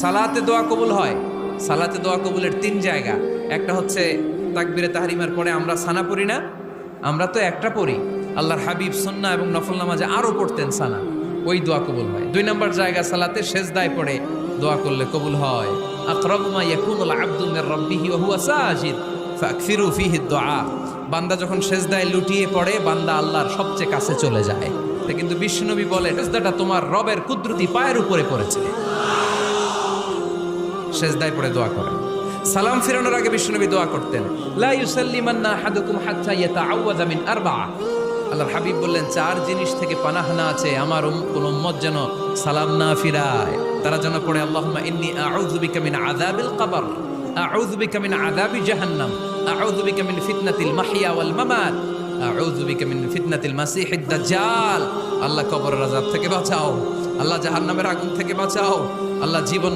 সালাতে দোয়া কবুল হয়। সালাতে দোয়া কবুলের তিন জায়গা। একটা হচ্ছে তাকবীরে তাহরিমার পরে আমরা সানা পড়ি না, আমরা তো একটা পড়ি, আল্লাহর হাবিব সুন্নাহ এবং নফল নামাজে আরো পড়তেন সানা, ওই দোয়া কবুল হয়। দুই নম্বর জায়গা সালাতে সেজদায় পড়ে দোয়া করলে কবুল হয়। আকরাবু মা ইয়াকুনুল আবদু মির রাব্বিহি ওয়া হুয়া সাজিদ ফাকসিরু ফীহি দুআ। বান্দা যখন সেজদায় লুটিয়ে পড়ে, বান্দা আল্লাহর সবচেয়ে কাছে চলে যায়। তা কিন্তু বিশ্বনবী বলে, সেজদাটা তোমার রবের কুদরতি পায়ের উপরে পড়েছে। সেজদায় পড়ে দোয়া করেন। সালাম ফিরানোর আগে বিশ্বনবী দোয়া করতেন, লা ইউসাল্লিমান্না আহাদুকুম হাত্তা ইয়াতাআওয়াযা মিন আরবা'a। আল্লাহর হাবিব বললেন, চার জিনিস থেকে পানাহ না আছে আমার কোন উম্মত যেন সালাম না ফিরায়। তারা যেন পড়ে, আল্লাহুম্মা ইন্নী আউযু বিকা মিন আযাবিল কবর, আউযু বিকা মিন আযাবি জাহান্নাম, আউযু বিকা মিন ফিতনাতিল মাহইয়া ওয়াল মামাত, আউযু বিকা মিন ফিতনাতিল মাসিহিদ দাজ্জাল। আল্লাহ কবরের আযাব থেকে বাঁচাও, আল্লাহ জাহান্নামের আগুন থেকে বাঁচাও, আল্লাহ জীবন